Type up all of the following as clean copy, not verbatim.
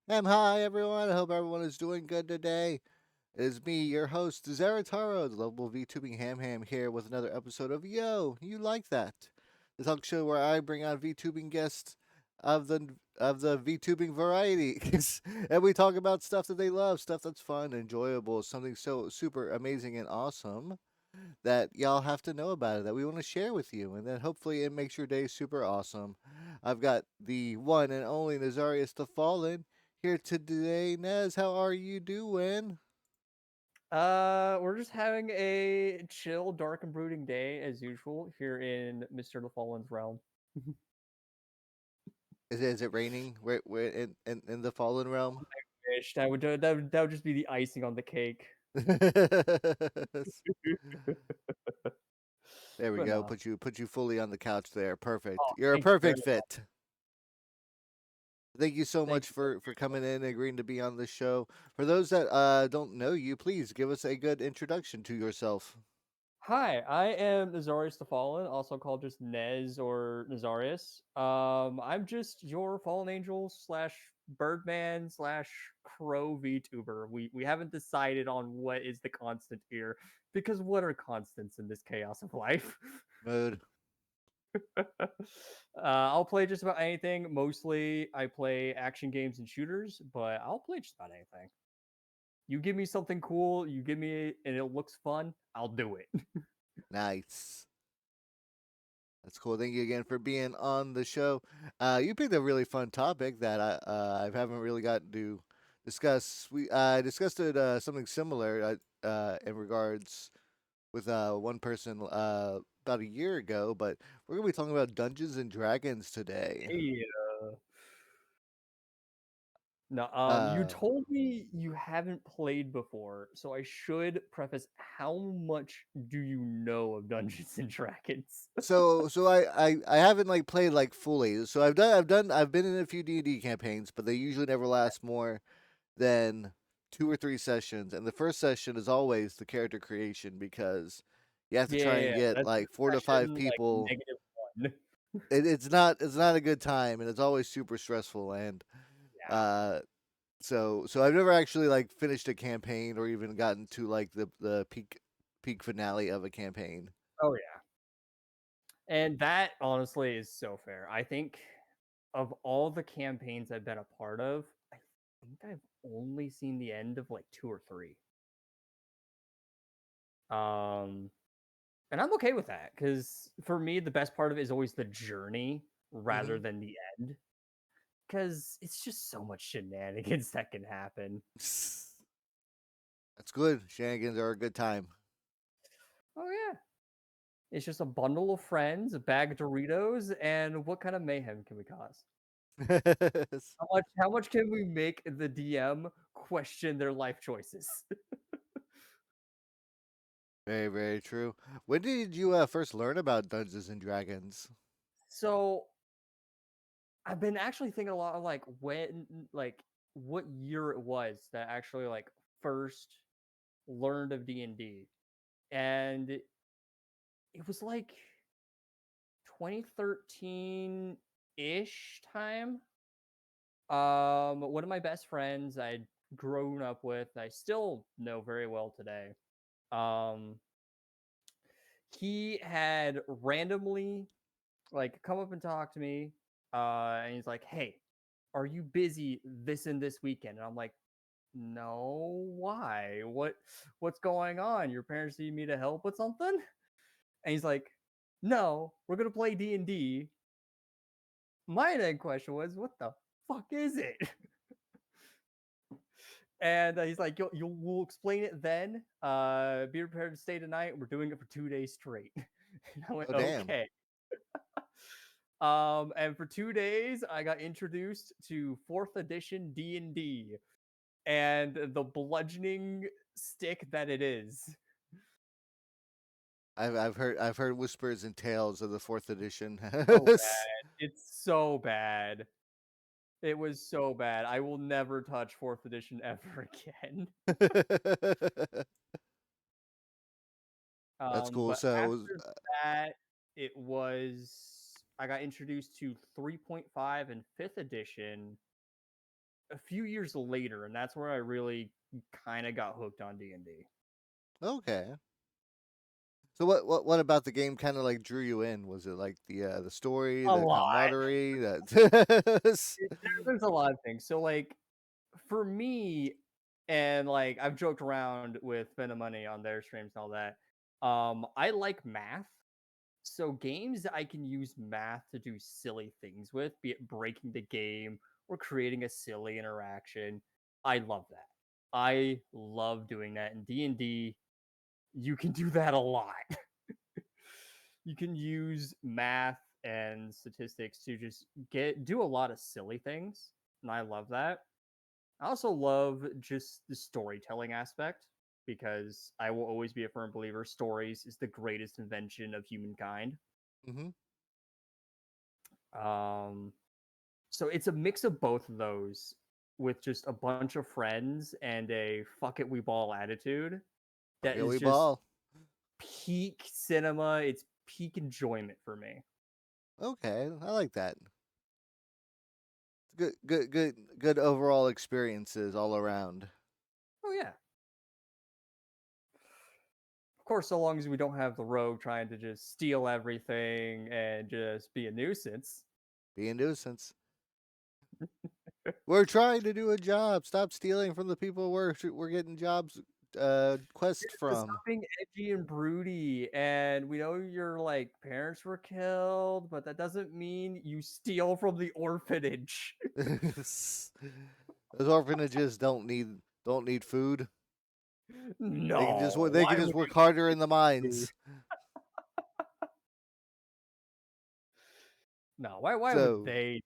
Hi everyone. I hope everyone is doing good today. It is me, your host, Zarataro, the lovable VTubing Ham here with another episode of Yo, You Like That? The talk show where I bring on VTubing guests of the VTubing variety. And we talk about stuff that they love, stuff that's fun, enjoyable, something so super amazing and awesome that y'all have to know about it, that we want to share with you, and then hopefully it makes your day super awesome. I've got the one and only Nezarius the Fallen here today. Nez, how are you doing? We're just having a chill, dark, and brooding day as usual here in Mr. The Fallen's realm. Is it raining? We're in the Fallen realm. Wish that would just be the icing on the cake. There we But go. nah. Put you fully on the couch there. Perfect. Oh, You're a thank you very perfect much. fit. Thank you so Thank much you very, for very much. coming in and agreeing to be on the show. For those that don't know you, please give us a good introduction to yourself. Hi, I am Nezarius the Fallen, also called just Nez or Nezarius. I'm just your fallen angel slash birdman slash crow VTuber. We haven't decided on what is the constant here because what are constants in this chaos of life? Mood. I'll play just about anything. Mostly, I play action games and shooters, but I'll play just about anything. You give me something cool, you give me and it looks fun, I'll do it. Nice. That's cool. Thank you again for being on the show. You picked a really fun topic that I haven't really gotten to discuss. We discussed it something similar in regards with one person about a year ago, but we're gonna be talking about Dungeons and Dragons today. Hey, no, you Uh, told me you haven't played before, so I should preface how much do you know of Dungeons and Dragons? so I haven't like played like fully. So I've been in a few D&D campaigns, but they usually never last more than 2 or 3 sessions, and the first session is always the character creation because you have to try and Yeah, get that's like 4 to 5 impression like people. -1. It's not a good time, and it's always super stressful. And Yeah. uh, so I've never actually like finished a campaign or even gotten to like the peak finale of a campaign. Oh yeah. And that honestly is so fair. I think of all the campaigns I've been a part of, I think I've only seen the end of like 2 or 3. Um And I'm okay with that because for me, the best part of it is always the journey rather Hmm. than the end. Because it's just so much shenanigans that can happen. That's good. Shenanigans are a good time. Oh yeah, it's just a bundle of friends, a bag of Doritos, and what kind of mayhem can we cause? How much can we make the DM question their life choices? Very, very true. When did you first learn about Dungeons and Dragons? So I've been actually thinking a lot of like like what year it was that I actually like first learned of D&D. And it was like 2013-ish time. One of my best friends I'd grown up with, I still know very well today. Um, he had randomly like come up and talk to me, and he's like, "Hey, are you busy this and this weekend?" And I'm like, "No, why? What's going on? Your parents need me to help with something?" And he's like, "No, we're gonna play D&D." My then question was, "What the fuck is it?" And he's like, we'll explain it then. Be prepared to stay tonight. We're doing it for 2 days straight." And I went, Oh damn. "Okay." And for 2 days, I got introduced to fourth edition D&D and the bludgeoning stick that it is. I've heard whispers and tales of the fourth edition. So bad. It's so bad. It was so bad. I will never touch fourth edition ever again. That's cool. But So after that, it was I got introduced to 3.5 and 5th edition a few years later, and that's where I really kind of got hooked on D&D. okay. So what about the game kind of like drew you in? Was it like the story, A the lot. camaraderie, that There's a lot of things. So like for me, and like I've joked around with spending money on their streams and all that. I like math. So games that I can use math to do silly things with, be it breaking the game or creating a silly interaction, I love that. I love doing that. In D&D, you can do that a lot. You can use math and statistics to just do a lot of silly things, and I love that. I also love just the storytelling aspect because I will always be a firm believer stories is the greatest invention of humankind. hmm Um, so it's a mix of both of those with just a bunch of friends and a fuck it we ball attitude that Okay, is we just ball. peak cinema. It's peak enjoyment for me. Okay, I like that. Good overall experiences all around. Oh yeah. Of course, so long as we don't have the rogue trying to just steal everything and just be a nuisance. Be a nuisance. We're trying to do a job. Stop stealing from the people we're getting jobs quest Just from. stop being edgy and broody. And we know your like parents were killed, but that doesn't mean you steal from the orphanage. Those orphanages don't need food. No, They why can just would work harder in the you? mines. No, why would So they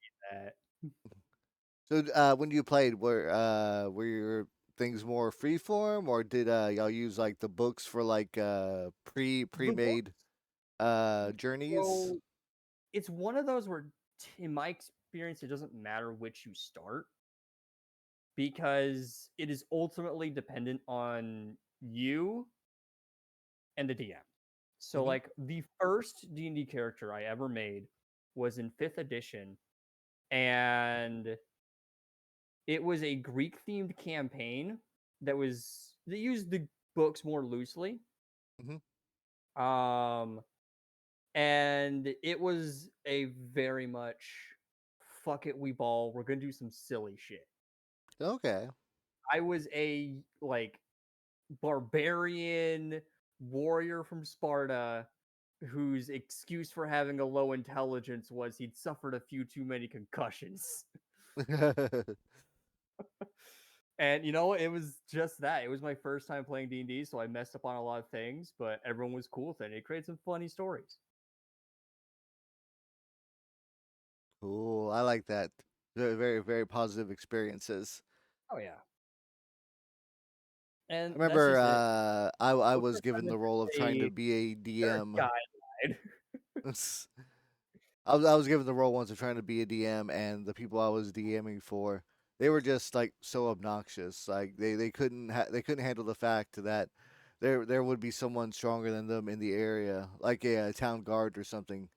do that? when you played, were your things more freeform, or did y'all use like the books for like The book. pre-made journeys? So it's one of those where, in my experience, it doesn't matter which you start because it is ultimately dependent on you and the DM. So, Hmm. like the first D&D character I ever made was in fifth edition, and it was a Greek themed campaign that used the books more loosely. Hmm. Um, and it was a very much fuck it, we ball. We're gonna do some silly shit. Okay. I was a like barbarian warrior from Sparta whose excuse for having a low intelligence was he'd suffered a few too many concussions. And you know, it was just that. It was my first time playing D&D, so I messed up on a lot of things, but everyone was cool with it. It created some funny stories. Cool. I like that. Very positive experiences. Oh yeah. I And that's remember just it. I Books was are given kind of the role of just trying to a be a they're a DM. guideline. I was given the role once of trying to be a DM, and the people I was DMing for, they were just like so obnoxious. Like they couldn't handle the fact that there would be someone stronger than them in the area, like a town guard or something,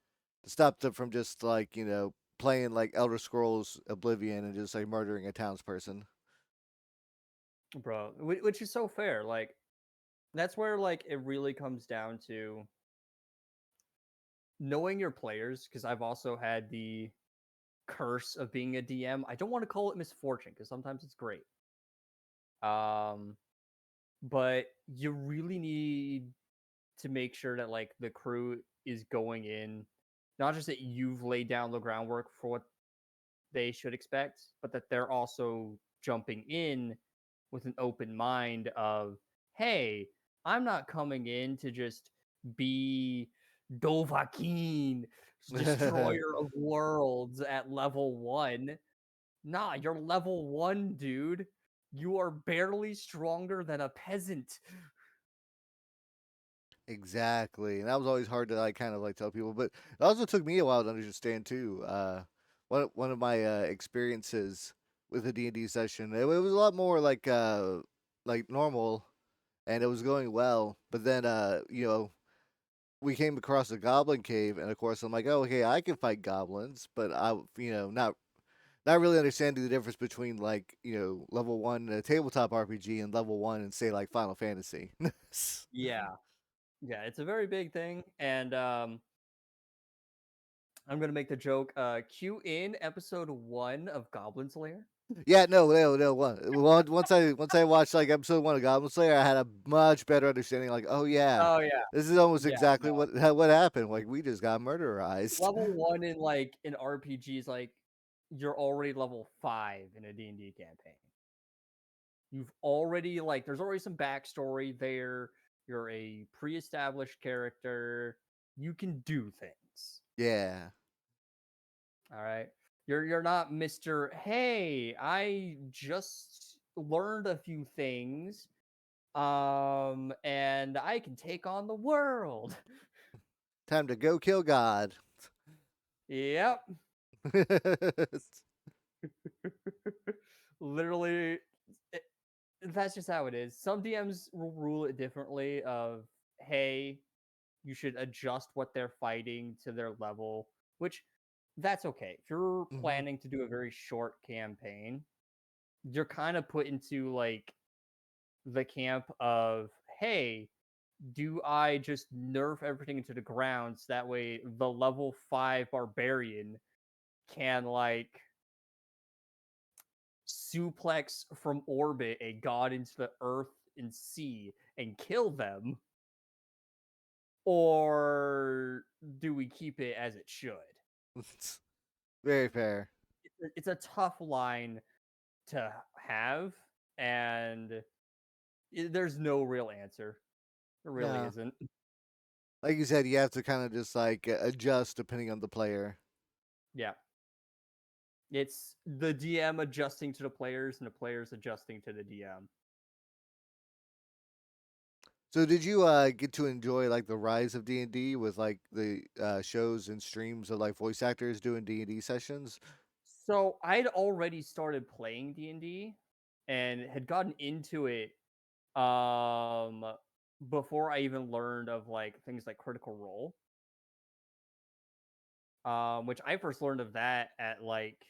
to stop them from just like playing like Elder Scrolls Oblivion and just like murdering a townsperson. Bro, which is so fair. Like that's where like it really comes down to knowing your players because I've also had the curse of being a DM. I don't want to call it misfortune because sometimes it's great. Um, but you really need to make sure that like the crew is going in, not just that you've laid down the groundwork for what they should expect, but that they're also jumping in with an open mind of, hey, I'm not coming in to just be Dovahkiin, destroyer of worlds at level 1. Nah, you're level 1, dude. You are barely stronger than a peasant. Exactly, and that was always hard to like kind of like tell people, but it also took me a while to understand too. One of my experiences with a D&D session, it was a lot more like normal, and it was going well. But then we came across a goblin cave, and of course I'm like, oh, okay, I can fight goblins, but not really understanding the difference between like level one tabletop RPG and level one and say like Final Fantasy. Yeah. Yeah, it's a very big thing. And I'm gonna make the joke. Cue in episode 1 of Goblin Slayer. Yeah, no. Once I watched like episode one of Goblin Slayer, I had a much better understanding. Like, oh yeah, Oh yeah, this is almost yeah. exactly No, what happened. Like, we just got murderized. level 1 in like an RPG is like you're already level 5 in a D&D campaign. You've already like there's already some backstory there. You're a pre-established character. You can do things. Yeah, All right. You're not Mr. Hey, I just learned a few things. And I can take on the world. time to go kill God. Yep. Literally it, that's just how it is. Some DMs will rule it differently of hey, You should adjust what they're fighting to their level, which that's okay. If you're Hmm. planning to do a very short campaign, you're kind of put into like the camp of, hey, do I just nerf everything into the ground so that way the level 5 barbarian can like suplex from orbit a god into the earth and sea and kill them? Or do we keep it as it should? Very fair. It's a tough line to have, and there's no real answer. There really No, isn't. like you said, you have to kind of just like adjust depending on the player. Yeah. It's the DM adjusting to the players and the players adjusting to the DM. So did you get to enjoy like the rise of D&D with like the shows and streams of like voice actors doing D&D sessions? So I'd already started playing D&D and had gotten into it um before I even learned of like things like Critical Role. Which I first learned of that at like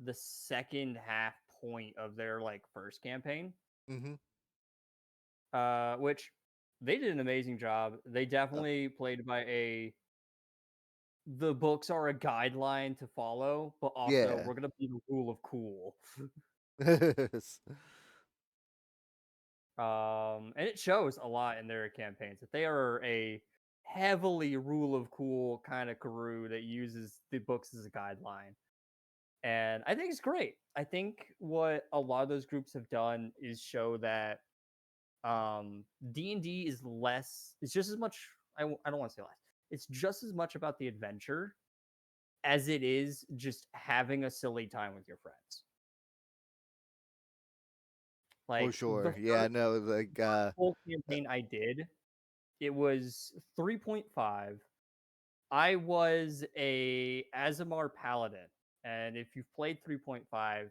the second half point of their like first campaign. Mm-hmm. Which they did an amazing job. They Uh, definitely played by a the books are a guideline to follow, but also yeah. we're gonna be the rule of cool. And it shows a lot in their campaigns that they are a heavily rule of cool kind of crew that uses the books as a guideline. And I think it's great. I think what a lot of those groups have done is show that D&D is less, it's just as much, I don't want to say less. It's just as much about the adventure as it is just having a silly time with your friends. For Like the sure. Yeah, first no, like full campaign I did, it was 3.5. I was a Azamar Paladin. And if you've played 3.5,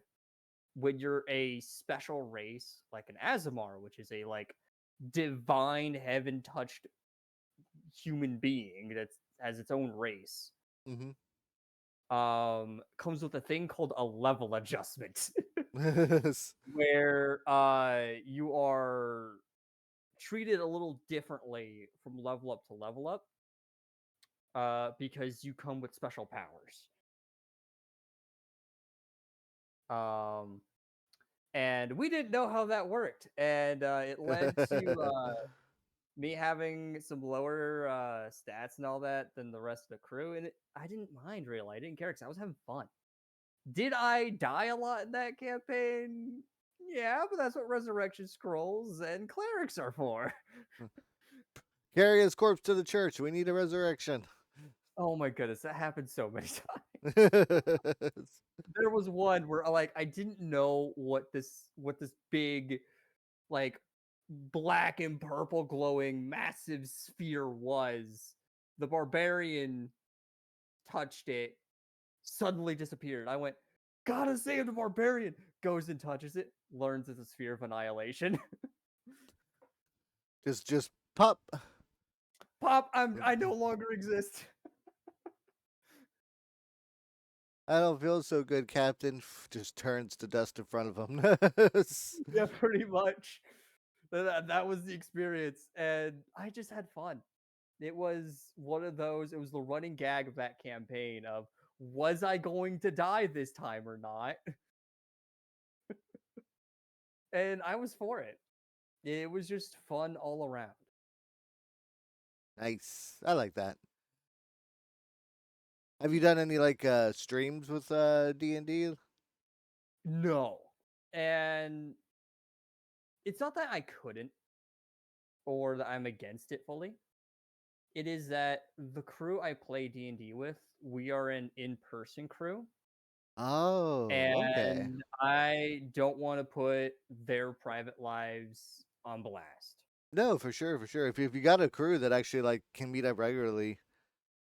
when you're a special race like an Azamar, which is a like divine heaven touched human being that has its own race, mm-hmm. comes with a thing called a level adjustment where you are treated a little differently from level up to level up because you come with special powers. Um, and we didn't know how that worked, and it led to me having some lower stats and all that than the rest of the crew, and I didn't mind really. I didn't care because I was having fun. Did I die a lot in that campaign? Yeah, but that's what resurrection scrolls and clerics are for. Carry his corpse to the church. We need a resurrection. Oh my goodness, that happened so many times. There was one where like I didn't know what this big like black and purple glowing massive sphere was. The barbarian touched it, suddenly disappeared. I went, gotta save the barbarian. Goes and touches it, learns it's a sphere of annihilation. just pop. Pop, I no longer exist. I don't feel so good, Captain. Just turns to dust in front of him. Yeah, pretty much. That was the experience, and I just had fun. It was one of those. It was the running gag of that campaign of was I going to die this time or not? And I was for it. It was just fun all around. Nice. I like that. Have you done any like streams with D&D? No, and it's not that I couldn't or that I'm against it fully. It is that the crew I play D&D with, we are an in-person crew, Oh, okay. and I don't want to put their private lives on blast. No, for sure, for sure. If you got a crew that actually like can meet up regularly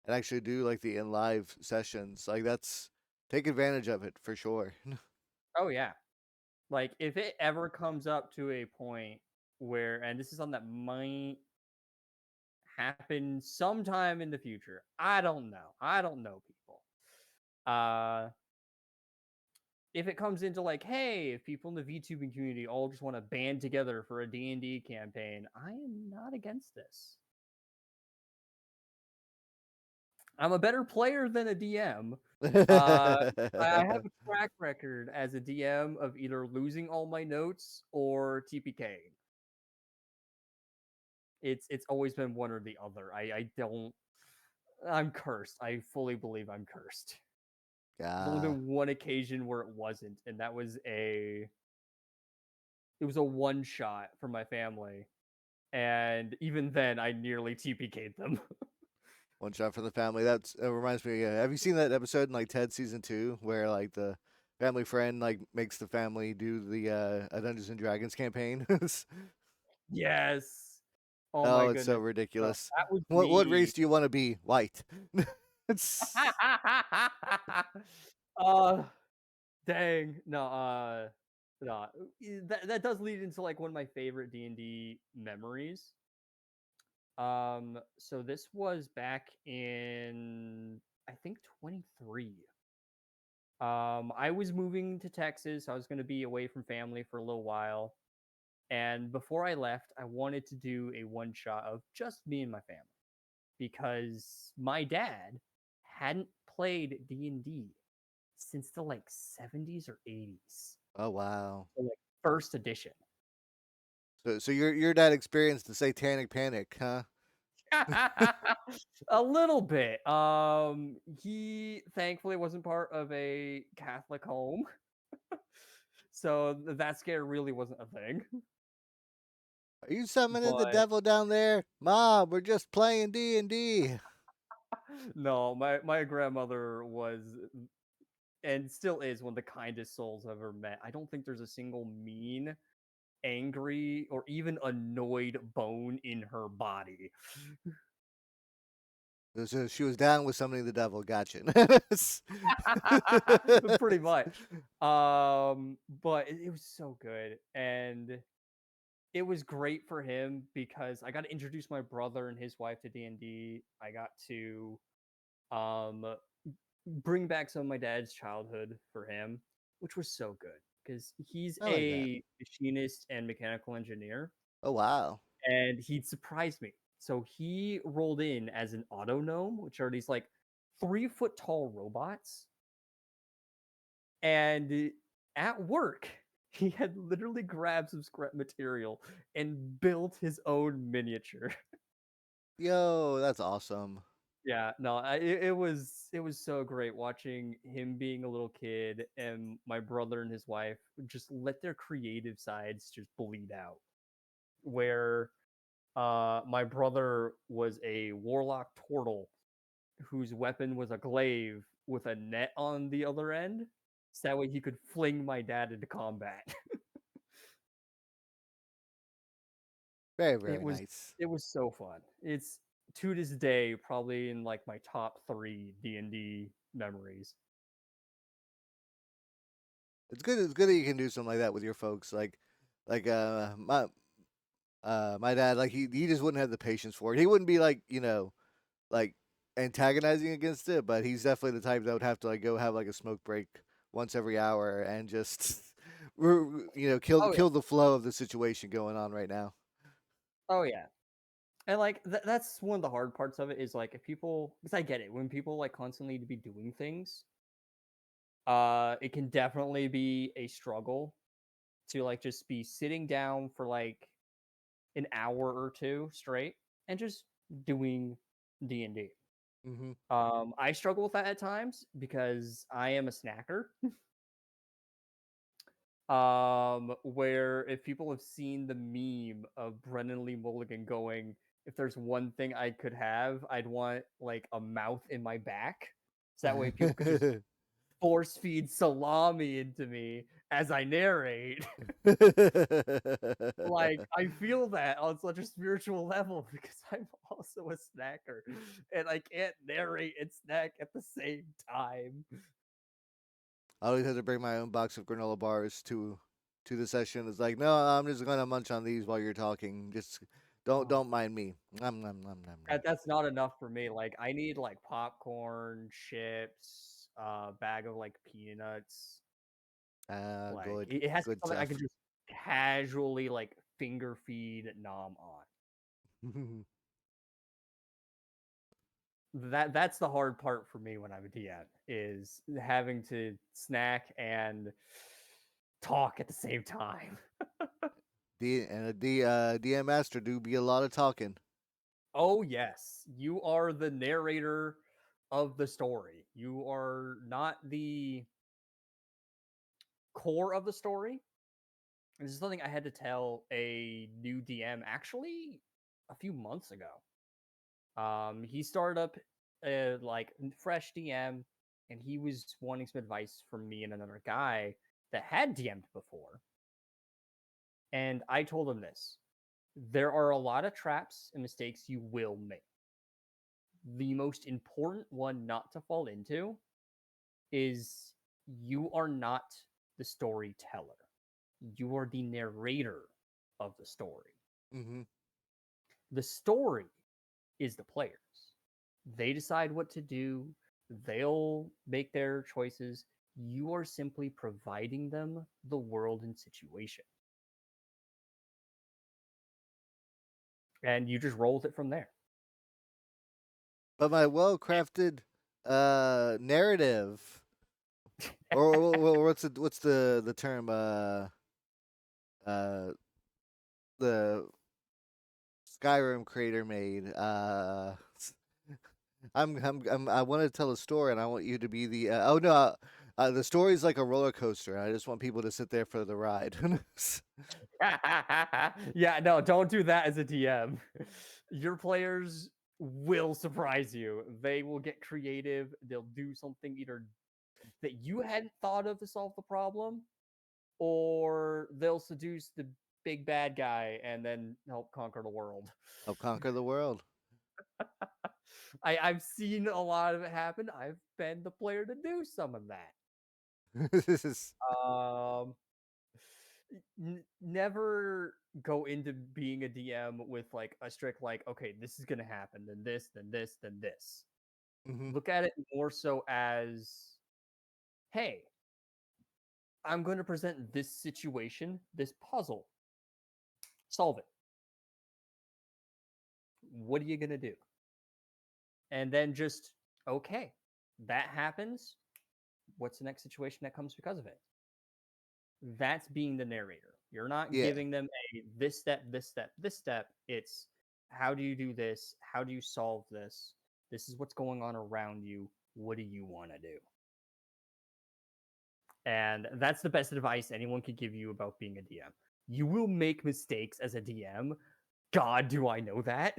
and actually do like the in live sessions, like that's take advantage of it for sure. Oh yeah. Like if it ever comes up to a point where and this is something that might happen sometime in the future. I don't know. I don't know people. Uh if it comes into like, hey, if people in the VTubing community all just want to band together for a D&D campaign, I am not against this. I'm a better player than a DM. I have a track record as a DM of either losing all my notes or TPKing. It's always been one or the other. I don't. I'm cursed. I fully believe I'm cursed. There's only Ah, been one occasion where it wasn't, and that was it was a one shot for my family, and even then I nearly TPK'd them. one shot for the family. That's reminds me. Have you seen that episode in like Ted season 2 where like the family friend like makes the family do the a Dungeons and Dragons campaign? Yes. Oh my Oh, it's so goodness. ridiculous. That was What race me. do you want to be? White. It's uh dang. No, no. That does lead into like one of my favorite D&D memories. So this was back in I think 23. I was moving to Texas. I was going to be away from family for a little while. And before I left, I wanted to do a one shot of just me and my family because my dad hadn't played D&D since the like 70s or 80s. oh wow. So like first edition. So your dad experienced the satanic panic, huh? A little bit. He thankfully wasn't part of a Catholic home. So that scare really wasn't a thing. Are you summoning the But devil down there? Mom, we're just playing D&D. no, my grandmother was and still is one of the kindest souls I've ever met. I don't think there's a single mean, angry, or even annoyed bone in her body. So she was down with summoning the devil. Gotcha. Pretty much. But it was so good. And it was great for him because I got to introduce my brother and his wife to D&D. I got to um bring back some of my dad's childhood for him, which was so good because he's I like that. a machinist and mechanical engineer, Oh wow. and he'd surprised me. So he rolled in as an auto gnome, which are these like 3 foot tall robots, and at work he had literally grabbed some scrap material and built his own miniature. Yo, that's awesome. Yeah, no, it was so great watching him being a little kid and my brother and his wife just let their creative sides just bleed out. Where my brother was a warlock turtle whose weapon was a glaive with a net on the other end, so that way he could fling my dad into combat. Very, it very was nice. it was so fun. It's to this day probably in like my top 3 D&D memories. It's good. It's good that you can do something like that with your folks. Like my dad. Like he just wouldn't have the patience for it. He wouldn't be like like antagonizing against it, but he's definitely the type that would have to like go have like a smoke break once every hour and just Oh yeah. kill the flow of the situation going on right now. Oh yeah. And like that's one of the hard parts of it is like if people because I get it when people like constantly need to be doing things, it can definitely be a struggle to like just be sitting down for like an hour or two straight and just doing D&D. Hmm. I struggle with that at times because I am a snacker. Where if people have seen the meme of Brennan Lee Mulligan going, if there's one thing I could have, I'd want like a mouth in my back. So that way people could just force feed salami into me as I narrate. Like I feel that on such a spiritual level because I'm also a snacker and I can't narrate and snack at the same time. I always have to bring my own box of granola bars to the session. It's like, no, I'm just gonna munch on these while you're talking. Just Oh, Don't mind me. Nom nom nom nom nom. that's not enough for me. Like I need like popcorn, chips, bag of like peanuts. Like Good, it has to be good something I can stuff. just casually like finger feed Nom on. That's the hard part for me when I'm a DM is having to snack and talk at the same time. DM master do be a lot of talking. Oh yes, you are the narrator of the story. You are not the core of the story. This is something I had to tell a new DM actually a few months ago. He started up like fresh DM, and he was wanting some advice from me and another guy that had DM'd before. And I told him this: there are a lot of traps and mistakes you will make. The most important one not to fall into is you are not the storyteller. You are the narrator of the story. Hmm. The story is the players. They decide what to do, they'll make their choices. You are simply providing them the world and situation. And you just roll with it from there. But my well crafted narrative, or what's the term uh the Skyrim creator made. I want to tell a story, and I want you to be the. Oh no, the story is like a roller coaster. I just want people to sit there for the ride. Yeah, no, don't do that as a DM. Your players will surprise you. They will get creative. They'll do something either that you hadn't thought of to solve the problem, or they'll seduce the big bad guy and then help conquer the world. I'll conquer the world. I've seen a lot of it happen. I've been the player to do some of that. This is Um, never go into being a DM with like a strict like, okay, this is gonna happen, then this, then this, then this. hmm Look at it more so as, hey, I'm going to present this situation, this puzzle, solve it. What are you gonna do? And then just okay, that happens. What's the next situation that comes because of it? That's being the narrator. You're not yeah. giving them a this step, this step, this step. It's how do you do this? How do you solve this? This is what's going on around you. What do you want to do? And that's the best advice anyone could give you about being a DM. You will make mistakes as a DM. God, do I know that?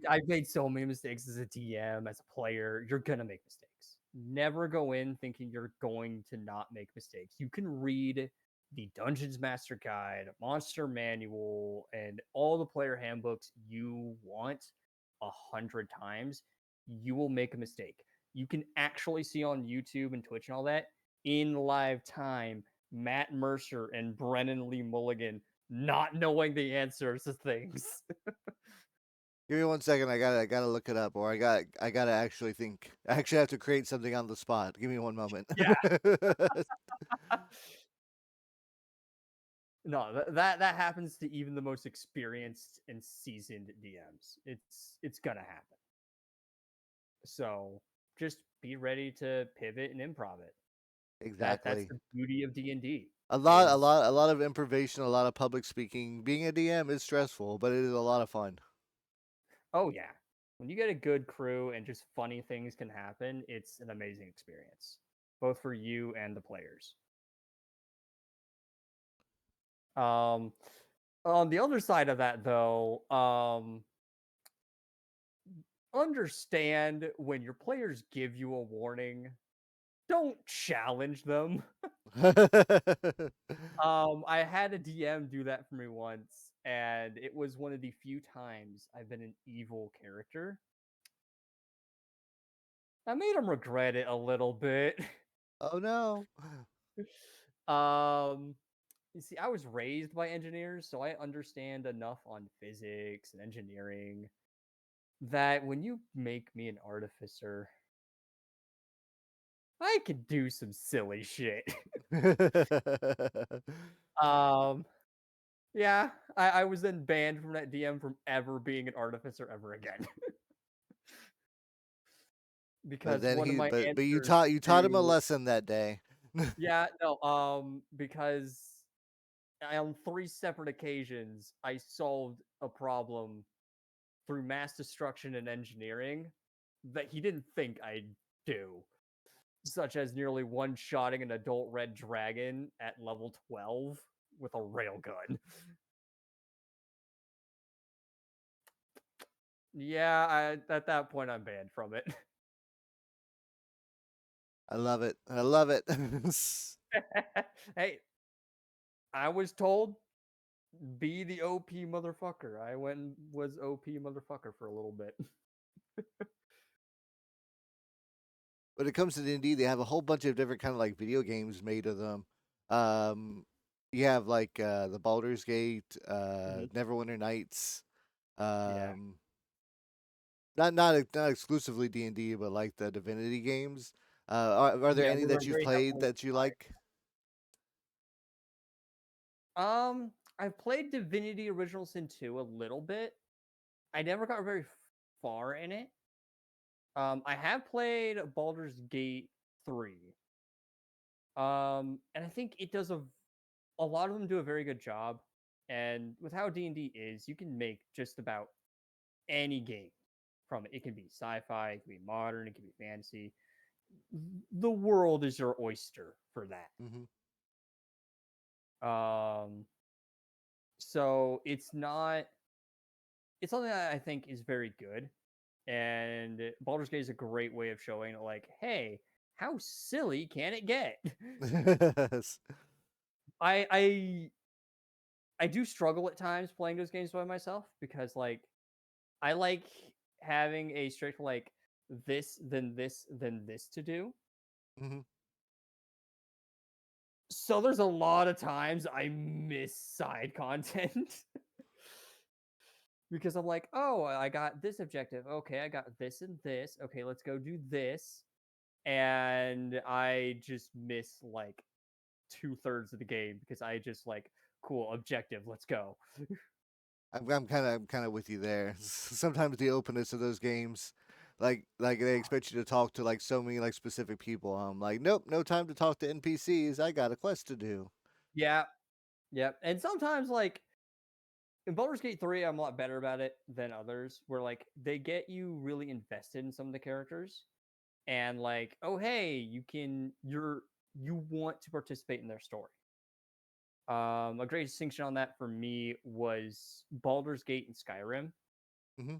I've made so many mistakes as a DM, as a player. You're gonna make mistakes. Never go in thinking you're going to not make mistakes. You can read the Dungeons Master Guide, Monster Manual, and all the player handbooks you want 100 times. You will make a mistake. You can actually see on YouTube and Twitch and all that in live time Matt Mercer and Brennan Lee Mulligan not knowing the answers to things. Give me 1 second. I gotta look it up, or I gotta actually think. I actually have to create something on the spot. Give me one moment. Yeah. No, that happens to even the most experienced and seasoned DMs. It's gonna happen. So just be ready to pivot and improv it. That's Exactly. the beauty of D&D. A Is a lot of improvisation, a lot of public speaking. Being a DM is stressful, but it is a lot of fun. oh yeah, when you get a good crew and just funny things can happen, it's an amazing experience, both for you and the players. Um, on the other side of that, though, understand when your players give you a warning, don't challenge them. I had a DM do that for me once, and it was one of the few times I've been an evil character. I made him regret it a little bit. Oh no. um, You see, I was raised by engineers, so I understand enough on physics and engineering that when you make me an artificer, I could do some silly shit. um, yeah, I was then banned from that DM from ever being an artificer ever again But because then one of he, my but you answers taught him a to lesson that day. yeah no because on three separate occasions I solved a problem through mass destruction and engineering that he didn't think I'd do, such as nearly one-shotting an adult red dragon at level 12 with a railgun. Yeah, at that point I'm banned from it. I love it. I love it. Hey, I was told be the OP motherfucker. I went and was OP motherfucker for a little bit. When it comes to D&D, they have a whole bunch of different kind of like video games made of them. Um, you have like the Baldur's Gate, Mhm. Neverwinter Nights. Yeah. Um, not exclusively D&D, but like the Divinity games. Are there Yeah, any those are that you've very played heavily that you like? I've played Divinity Original Sin 2 a little bit. I never got very far in it. I have played Baldur's Gate 3. And I think it does a lot of them do a very good job. And with how D&D is, you can make just about any game from it. It can be sci-fi, it can be modern, it can be fantasy. The world is your oyster for that. Hmm. Um, so it's something that I think is very good. And Baldur's Gate is a great way of showing like, hey, how silly can it get? I I I do struggle at times playing those games by myself because like I like having a strict like this to do. Hmm. So there's a lot of times I miss side content because I'm like, oh, I got this objective. Okay, I got this and this. Okay, let's go do this. And I just miss like 2/3 of the game because I just like, cool, objective, let's go. I'm kind of with you there. Sometimes the openness of those games, like they expect you to talk to like so many like specific people. I'm like, nope, no time to talk to NPCs. I got a quest to do. Yeah, yeah. And sometimes like in Baldur's Gate 3, I'm a lot better about it than others, where like they get you really invested in some of the characters and like, oh hey, you want to participate in their story. A great distinction on that for me was Baldur's Gate and Skyrim. Hmm.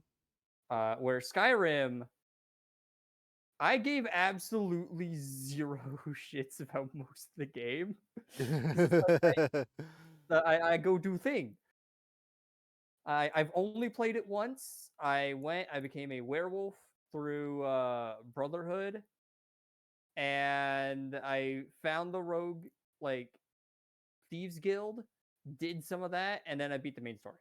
Where Skyrim, I gave absolutely zero shits about most of the game because it's like I go do thing. I've only played it once. I became a werewolf through Brotherhood, and I found the rogue like thieves guild, did some of that, and then I beat the main story.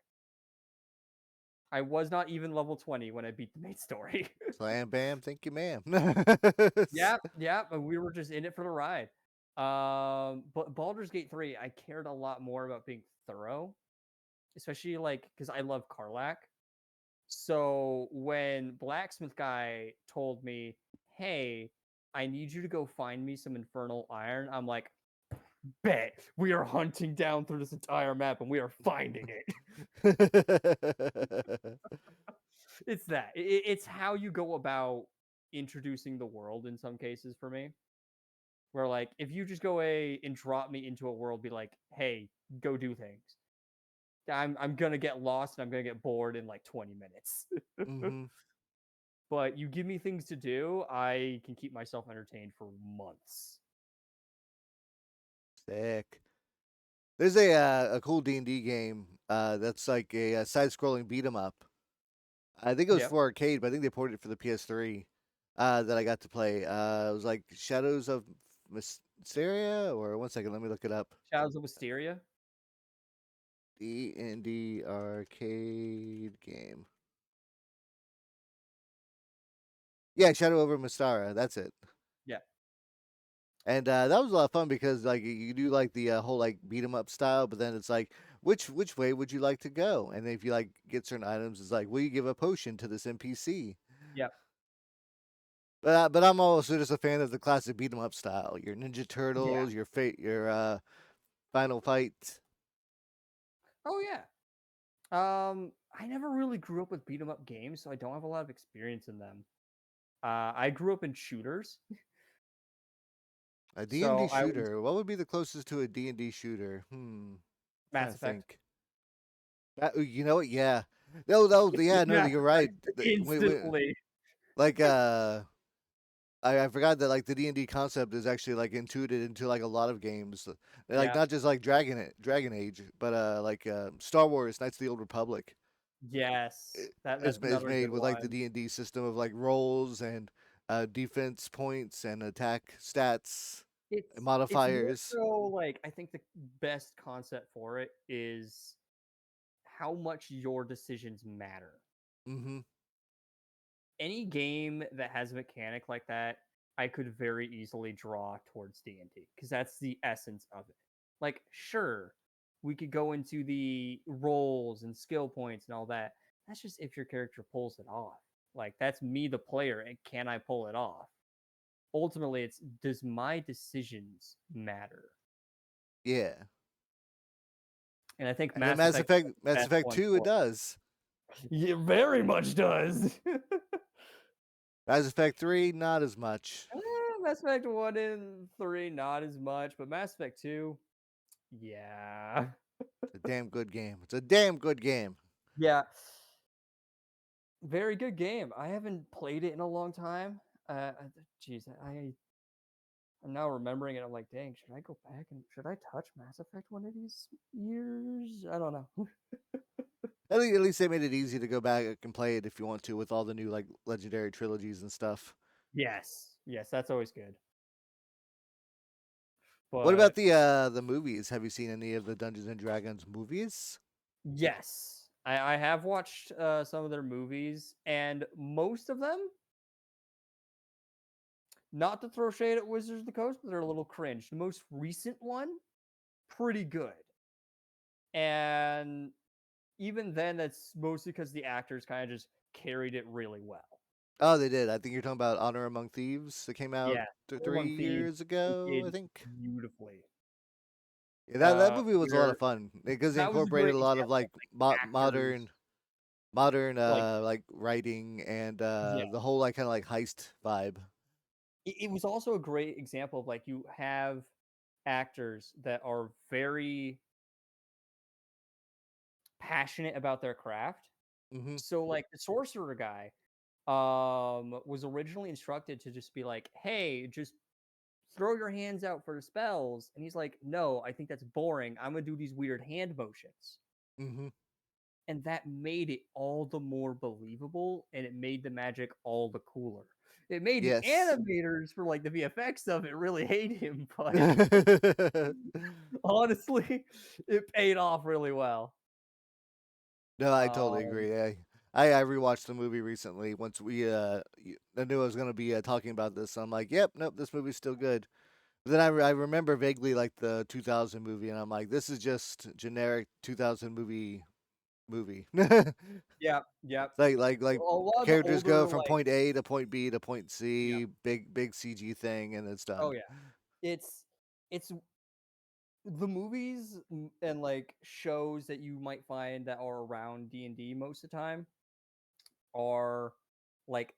I was not even level 20 when I beat the main story. Slam bam, thank you, ma'am. Yeah, yeah, but we were just in it for the ride. But Baldur's Gate 3, I cared a lot more about being thorough, especially like because I love Karlach. So when blacksmith guy told me, "Hey, I need you to go find me some infernal iron," I'm like, "Bet we are hunting down through this entire map and we are finding it." It's that. It's how you go about introducing the world in some cases for me. Where like if you just go away and drop me into a world, be like, "Hey, go do things." I'm gonna get lost and I'm gonna get bored in like 20 minutes. Hmm. But you give me things to do, I can keep myself entertained for months. Sick. There's a cool D&D game that's like a, side-scrolling beat 'em up. I think it was Yep. for arcade, but I think they ported it for the PS3. That I got to play. It was like Shadows of Mysteria, or one second, let me look it up. Shadows of Wisteria. D&D arcade game. Yeah, Shadow over Mystara. That's it. Yeah. And that was a lot of fun because like you do like the whole like beat 'em up style, but then it's like which way would you like to go? And if you like get certain items, it's like will you give a potion to this NPC? Yeah. But I'm also just a fan of the classic beat 'em up style. Your Ninja Yeah. Turtles, your Final Fight. Oh yeah. I never really grew up with beat 'em up games, so I don't have a lot of experience in them. I grew up in shooters, A D&D so I was shooter. What would be the closest to a D&D shooter? Trying Mass to Effect. think. You know what? Yeah. No, yeah, no, Mass you're right. Effect instantly. Like I forgot that like the D&D concept is actually like intuited into like a lot of games. Like Yeah. not just like Dragon Age, but like Star Wars Knights of the Old Republic Yes. is That's is another made good with like the one. D&D system of like rolls and defense points and attack stats and It's more modifiers. so like I think the best concept for it is how much your decisions matter. Mhm. Any game that has a mechanic like that, I could very easily draw towards D&D because that's the essence of it. Like, sure, we could go into the roles and skill points and all that. That's just if your character pulls it off. Like, that's me, the player, and can I pull it off? Ultimately, it's does my decisions matter? Yeah. And I think And then Mass Effect is the Mass best Effect one 2 it for it. does. Yeah, very much does. Mass Effect 3 not as much. Mass Effect 1 and 3, not as much, but Mass Effect 2, yeah. It's a damn good game. It's a damn good game. Yeah. Very good game. I haven't played it in a long time. Jeez, I'm now remembering it. I'm like, dang, should I go back and should I touch Mass Effect one of these years? I don't know. At least they made it easy to go back and play it if you want to with all the new like legendary trilogies and stuff. Yes, yes, that's always good. What about But the movies? Have you seen any of the Dungeons and Dragons movies? yes, I have watched some of their movies, and most of them, not to throw shade at Wizards of the Coast, but they're a little cringe. The most recent one, pretty good. And even then, that's mostly because the actors kind of just carried it really well. Oh, they did. I think you're talking about Honor Among Thieves that came out Yeah, three Among Thieves, years they ago, I did think. beautifully. Yeah, that movie was a lot Where of fun because they that was a incorporated great a lot of example of like like actors, modern like like writing and yeah. the whole like kind of like heist vibe. It was also a great example of like you have actors that are very passionate about their craft. Hmm. So like the sorcerer guy was originally instructed to just be like, "Hey, just throw your hands out for the spells." And he's like, "No, I think that's boring. I'm going to do these weird hand motions." Hmm. And that made it all the more believable and it made the magic all the cooler. It made the Yes. animators for like the VFX of it really hate him, but honestly, it paid off really well. No, I totally Um, agree. I rewatched the movie recently. Once I knew I was gonna be talking about this. So I'm like, yep, nope, this movie's still good. But then I remember vaguely like the 2000 movie, and I'm like, this is just generic 2000 movie. It's yeah, yeah. like A lot of the characters go older from like point A to point B to point yeah. C, big CG thing, and it's Oh done. yeah. It's the movies and like shows that you might find that are around D&D most of the time are like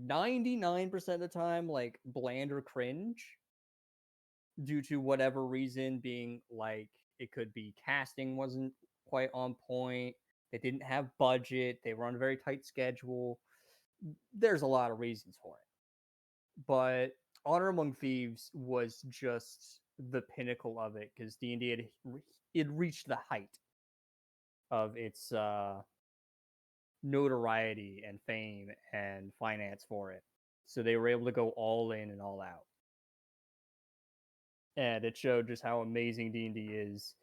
99% of the time like bland or cringe due to whatever reason being like it could be casting wasn't quite on point, they didn't have budget, they were on a very tight schedule. There's a lot of reasons for it. But Honor Among Thieves was just the pinnacle of it because D&D had reached the height of its notoriety and fame and finance for it. So they were able to go all in and all out. And it showed just how amazing D&D is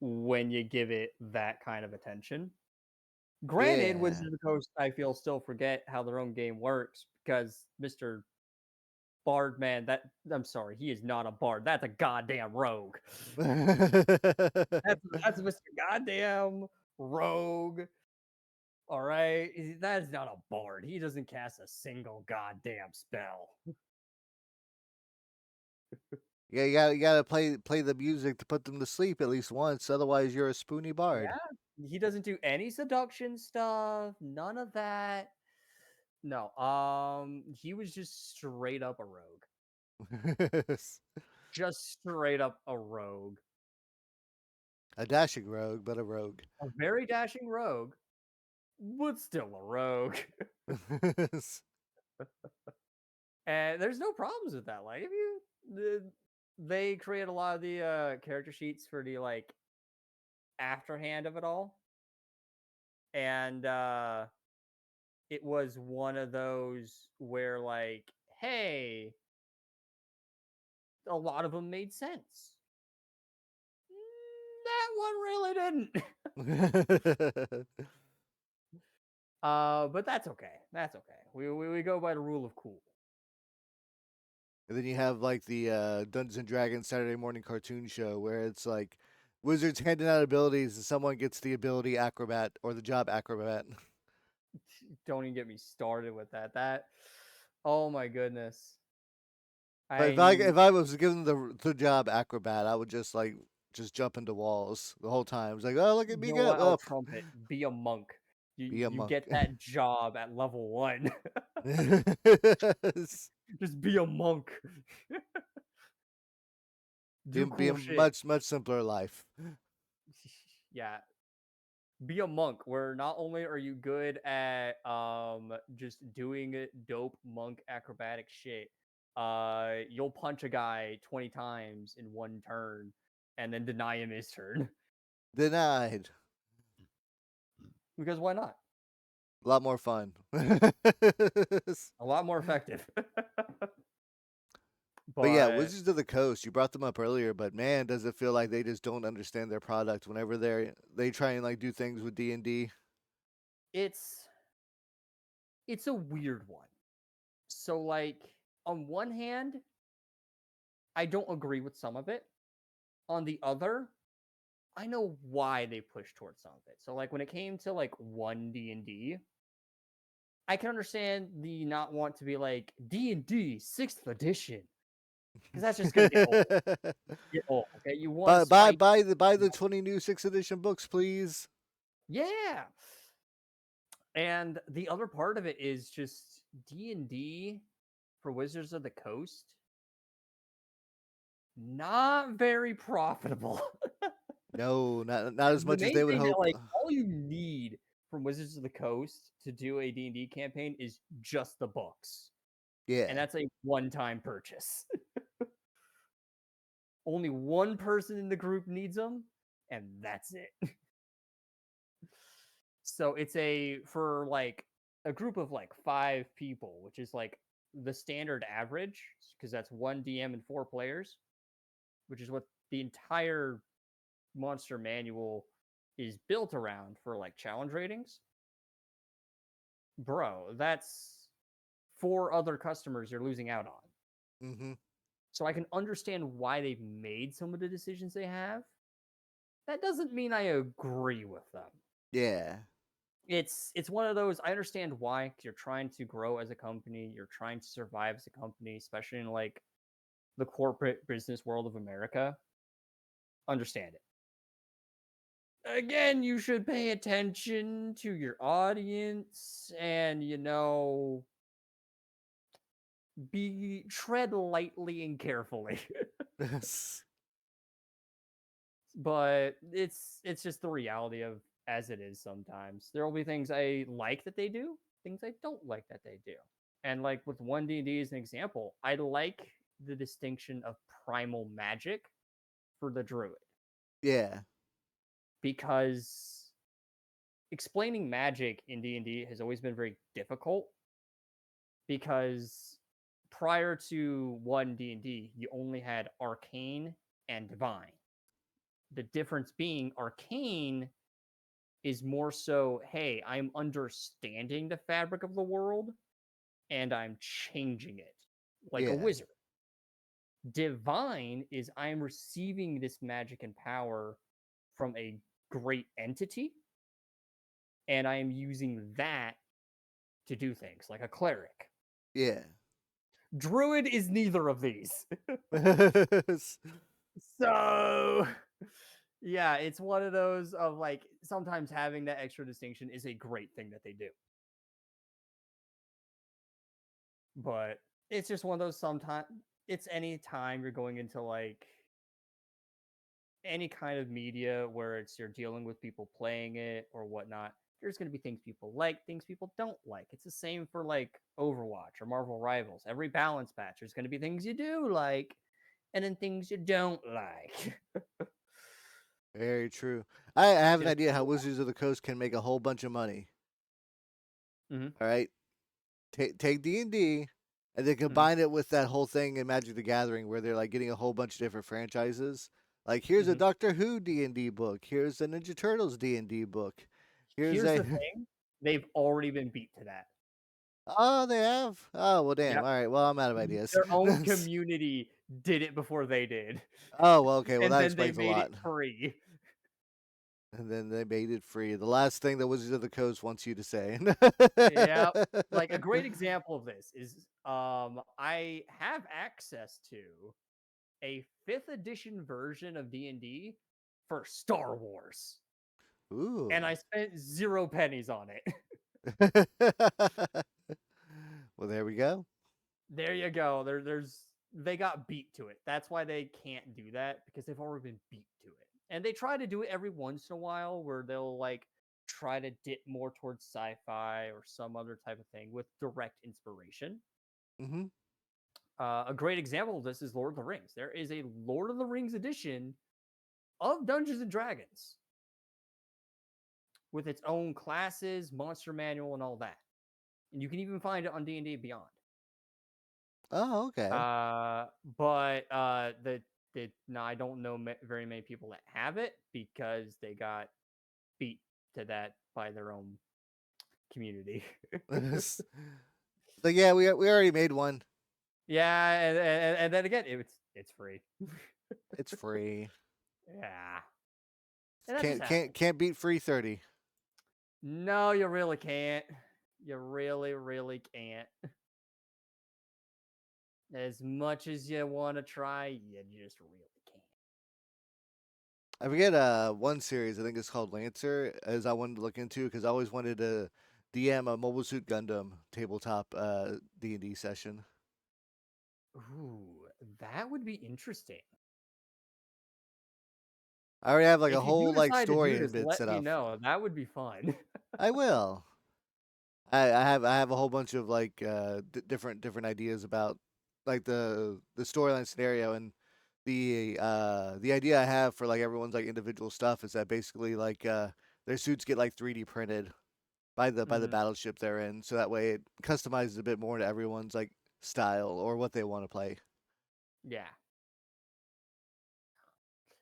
when you give it that kind of attention. Granted, Yeah. Wizards of the Coast, I feel, still forget how their own game works because Mr. Bard, man, that I'm sorry, he is not a bard. That's a goddamn rogue. That's Mr. Goddamn Rogue. All right, that is not a bard. He doesn't cast a single goddamn spell. Yeah, you gotta play the music to put them to sleep at least once. Otherwise, you're a spoony bard. Yeah, he doesn't do any seduction stuff. None of that. No, he was just straight up a rogue. Just straight up a rogue. A dashing rogue, but a rogue. A very dashing rogue, but still a rogue. And there's no problems with that. Like if they create a lot of the character sheets for the like afterhand of it all. And it was one of those where like, hey, a lot of them made sense. That one really didn't. But that's okay. That's okay. We go by the rule of cool. And then you have like the Dungeons and Dragons Saturday morning cartoon show where it's like wizards handing out abilities and someone gets the ability acrobat or the job acrobat. Don't even get me started with that. Oh my goodness. But I mean, if I was given the job acrobat, I would just jump into walls the whole time. It's like, oh, look at you me know go what? I'll up, trump it. Be a monk. You be a you monk. get that job at level 1. Just be a monk. Do be a cool shit. much simpler life. Yeah. Be a monk where not only are you good at just doing dope monk acrobatic shit, you'll punch a guy 20 times in one turn and then deny him his turn. Denied. Because why not? A lot more fun. A lot more effective. But yeah, But Wizards of the Coast, you brought them up earlier, but man, does it feel like they just don't understand their product whenever they try and like do things with D&D. it's it's a weird one. So like on one hand, I don't agree with some of it. On the other, I know why they push towards some of it. So like when it came to like 1 D&D, I can understand the not want to be like D&D 6th edition because that's just going to get old. Get old. Okay, you want to spice. Buy the 20 new 6th edition books, please. Yeah. And the other part of it is just D&D for Wizards of the Coast not very profitable. No, not as The much as main they would thing that hope. like all you need from Wizards of the Coast to do a D&D campaign is just the books. And Yeah. that's a one-time purchase. Only one person in the group needs them, and that's it. So it's for like a group of like 5 people, which is like the standard average, because that's 1 DM and 4 players, which is what the entire monster manual is built around for like challenge ratings. Bro, that's 4 other customers you're losing out on. Mm-hmm. So I can understand why they've made some of the decisions they have. That doesn't mean I agree with them. Yeah. It's one of those. I understand why, 'cause you're trying to grow as a company, you're trying to survive as a company, especially in like the corporate business world of America. Understand it. Again, you should pay attention to your audience and be tread lightly and carefully. But it's just the reality of as it is sometimes. There will be things I like that they do, things I don't like that they do. And like with 1D&D as an example, I like the distinction of primal magic for the druid Yeah. because explaining magic in D&D has always been very difficult because prior to 1 D&D, you only had arcane and divine. The difference being arcane is more so, hey, I'm understanding the fabric of the world and I'm changing it like a Yeah. wizard. Divine is I'm receiving this magic and power from a great entity and I am using that to do things like a cleric. Yeah. Druid is neither of these. So, yeah, it's one of those of like sometimes having that extra distinction is a great thing that they do. But it's just one of those sometimes it's any time you're going into like any kind of media where it's you're dealing with people playing it or whatnot, there's going to be things people like, things people don't like. It's the same for like Overwatch or Marvel Rivals. Every balance patch, there's going to be things you do like and then things you don't like. Very true. I have an Just idea how Wizards of the Coast can make a whole bunch of money. Mhm, All right, take D&D and then mhm, combine it with that whole thing in Magic the Gathering where they're like getting a whole bunch of different franchises. Like here's a mhm. Doctor Who D&D book. Here's a Ninja Turtles D&D book. Here's Here's a the thing, they've already been beat to that. oh, they have. Oh well, damn. Yep. All right. Well, I'm out of ideas. Their own community did it before they did. Oh well, okay. Well, And that then they explains a made it lot. free. And then they made it free. The last thing the Wizards of the Coast wants you to say. Yep. Like a great example of this is I have access to a 5th edition version of D&D for Star Wars. And Ooh. I spent 0 pennies on it. Well, there we go. There you go. There's they got beat to it. That's why they can't do that because they've already been beat to it. And they try to do it every once in a while where they'll like try to dip more towards sci-fi or some other type of thing with direct inspiration. Hmm. A great example of this is Lord of the Rings. There is a Lord of the Rings edition of Dungeons and Dragons with its own classes, monster manual, and all that. And you can even find it on D&D Beyond. Oh, okay. Uh, but the no, I don't know very many people that have it because they got beat to that by their own community. Like, yeah, we already made one. Yeah, and then again, it's free. It's free. Yeah, and that just Can't happens. can't beat free 30. No, you really can't. You really can't. As much as you want to try, you just really can't. I forget one series. I think it's called Lancer. As I wanted to look into because I always wanted to DM a Mobile Suit Gundam tabletop D&D session. Ooh, that would be interesting. I already have like a If you do whole like decide to story do and this, bit let set me up. know. That would be fun. I will. I have a whole bunch of like different ideas about like the storyline scenario and the idea I have for like everyone's like individual stuff is that basically like their suits get like 3D printed by the Mhm. battleship they're in, so that way it customizes a bit more to everyone's like style or what they want to play. Yeah.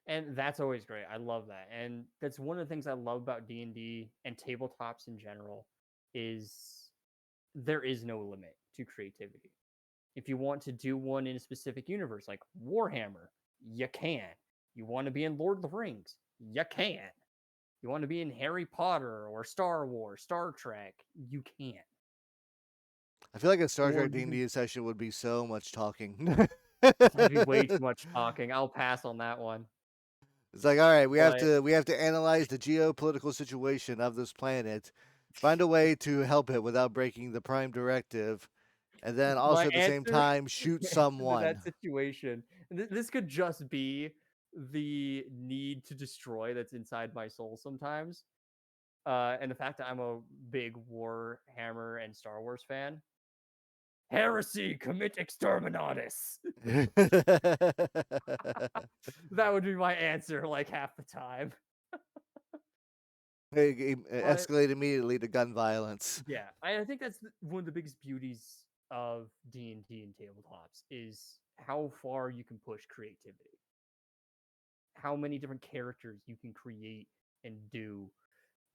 And that's always great. I love that. And that's one of the things I love about D&D and tabletops in general is there is no limit to creativity. If you want to do one in a specific universe like Warhammer, you can. You want to be in Lord of the Rings, you can. You want to be in Harry Potter or Star Wars, Star Trek, you can. I feel like a Star Or Trek you can D&D session would be so much talking. that'd be way too much talking. I'll pass on that one. It's like, all right, But we have to analyze the geopolitical situation of this planet, find a way to help it without breaking the prime directive, and then my also at the same answer time shoot answer to someone. that situation, and this could just be the need to destroy that's inside my soul sometimes. And the fact that I'm a big Warhammer and Star Wars fan. Heresy, commit exterminatus. That would be my answer like half the time. But Escalate immediately to gun violence. yeah, I think that's one of the biggest beauties of D&D and tabletops is how far you can push creativity. how many different characters you can create and do,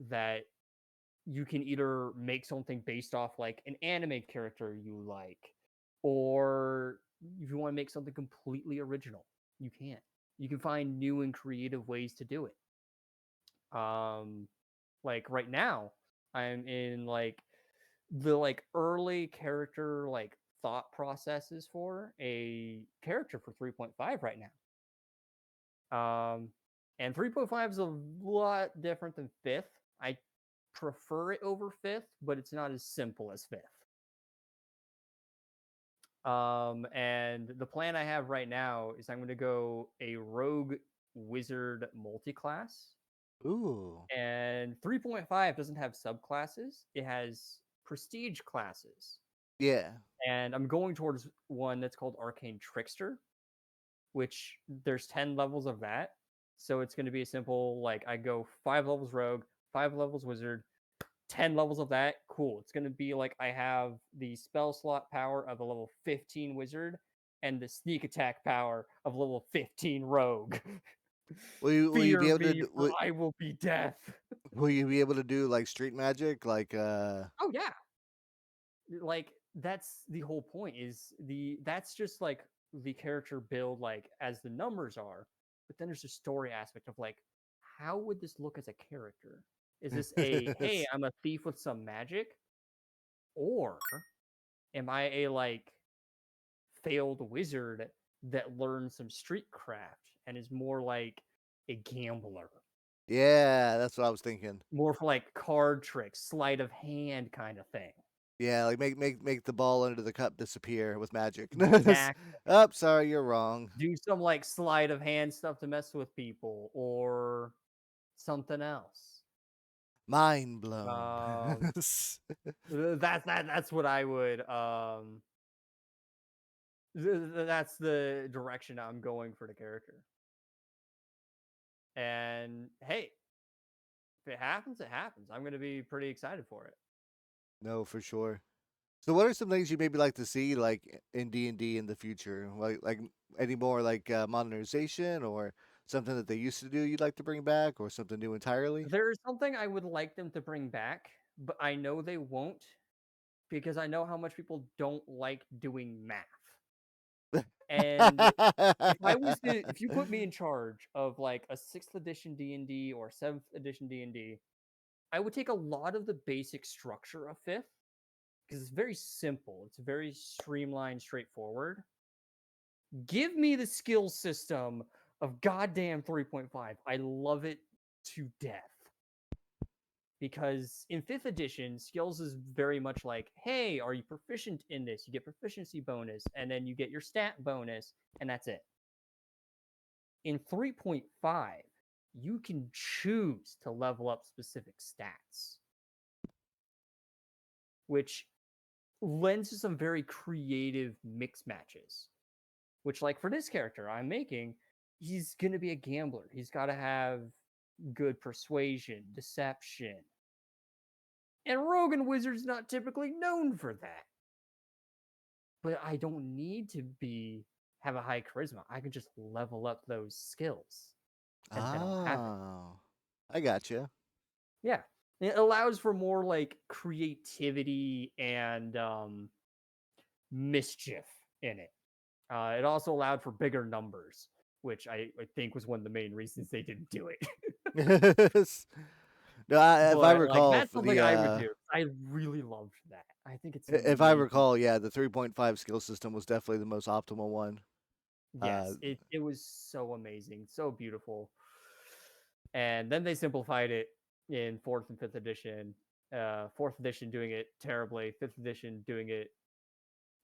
that you can either make something based off like an anime character you like, or if you want to make something completely original, you can. You can find new and creative ways to do it. Um, like right now, I'm in like the like early character like thought processes for a character for 3.5 right now. And 3.5 is a lot different than fifth. I prefer it over fifth, but it's not as simple as fifth. And the plan I have right now is I'm going to go a rogue wizard multi-class. Ooh. And 3.5 doesn't have subclasses, it has prestige classes. Yeah. And I'm going towards one that's called Arcane Trickster, which there's 10 levels of that. So it's going to be a simple, like, I go 5 levels rogue, 5 levels wizard, 10 levels of that. Cool. It's going to be like I have the spell slot power of a level 15 wizard and the sneak attack power of level 15 rogue. Will you be Fear able to me, for I will be death. will you be able to do like street magic like Oh, yeah. Like, that's the whole point, is that's just like the character build, like as the numbers are, but then there's a story aspect of like, how would this look as a character? Is this a, hey, I'm a thief with some magic, or am I a like failed wizard that learns some street craft and is more like a gambler, Yeah, that's what I was thinking. more for like card tricks, sleight of hand kind of thing? Yeah, like make the ball under the cup disappear with magic. Exact. Oh, sorry, you're wrong. Do some like sleight of hand stuff to mess with people, or something else. Mind blown. Um, that's what I would. That's the direction I'm going for the character. And hey, if it happens, it happens. I'm gonna be pretty excited for it. No, for sure. So, what are some things you maybe like to see like in D&D in the future? Like any more like modernization or something that they used to do you'd like to bring back or something new entirely? There's something I would like them to bring back, but I know they won't, because I know how much people don't like doing math. And if you put me in charge of like a 6th edition D&D or 7th edition D&D, I would take a lot of the basic structure of 5th, because it's very simple. It's very streamlined, straightforward. Give me the skill system of goddamn 3.5. I love it to death. Because in 5th edition, skills is very much like, hey, are you proficient in this? You get proficiency bonus, and then you get your stat bonus, and that's it. In 3.5, you can choose to level up specific stats, which lends to some very creative mix matches. Which, like for this character I'm making, he's going to be a gambler. He's got to have good persuasion, deception. And Rogue and Wizard's not typically known for that. But I don't need to have a high charisma. I can just level up those skills, and then I'll have it. Oh, I gotcha. Yeah. It allows for more like creativity and mischief in it. It also allowed for bigger numbers, which I think was one of the main reasons they didn't do it. No, if I But like recall, that's for something the I would do. I really loved that. I think it's if I amazing. recall, yeah, the 3.5 skill system was definitely the most optimal one. Uh, Yes, it was so amazing, so beautiful. And then they simplified it in 4th and 5th edition. 4th edition doing it terribly, 5th edition doing it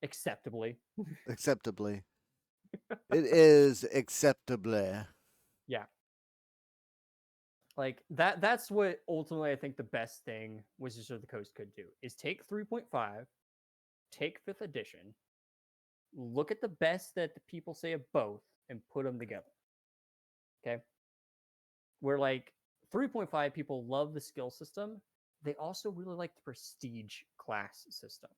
acceptably. acceptably, it is acceptably. Yeah. Like that's what ultimately I think the best thing Wizards of the Coast could do is take 3.5, take 5th edition, look at the best that the people say of both, and put them together. Okay? Where like 3.5 people love the skill system, they also really like the prestige class system.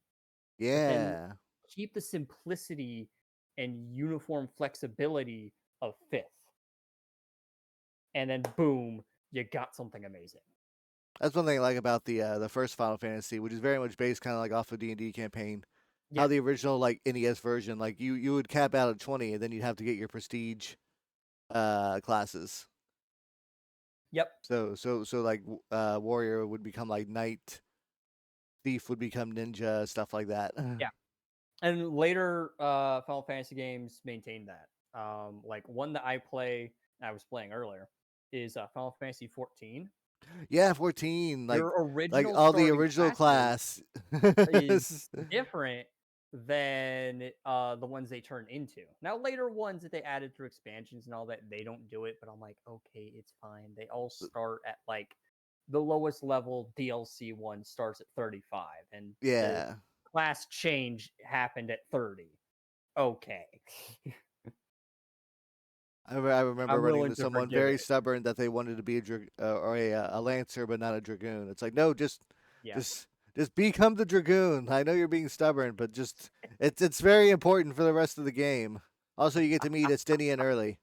But then Yeah. keep the simplicity and uniform flexibility of 5th. and then boom, you got something amazing. That's one thing I like about the first Final Fantasy, which is very much based kind of like off of D&D campaign. Yeah. How the original like NES version, like you would cap out at 20, and then you'd have to get your prestige classes. Yep. So like warrior would become like knight, thief would become ninja, stuff like that. Yeah. And later Final Fantasy games maintain that. Like one that I was playing earlier, is Final Fantasy 14. Yeah, 14, Your like original all the starting original classes class. is different than the ones they turn into. Now, later ones that they added through expansions and all that, they don't do it, but I'm like, okay, it's fine. They all start at like the lowest level DLC one starts at 35, and the Yeah. class change happened at 30. Okay. I remember I'm running willing into to someone forgive very it. stubborn that they wanted to be or a lancer, but not a dragoon. It's like, no, Yeah. just, just become the dragoon. I know you're being stubborn, but just it's very important for the rest of the game. Also, you get to meet Estinian early.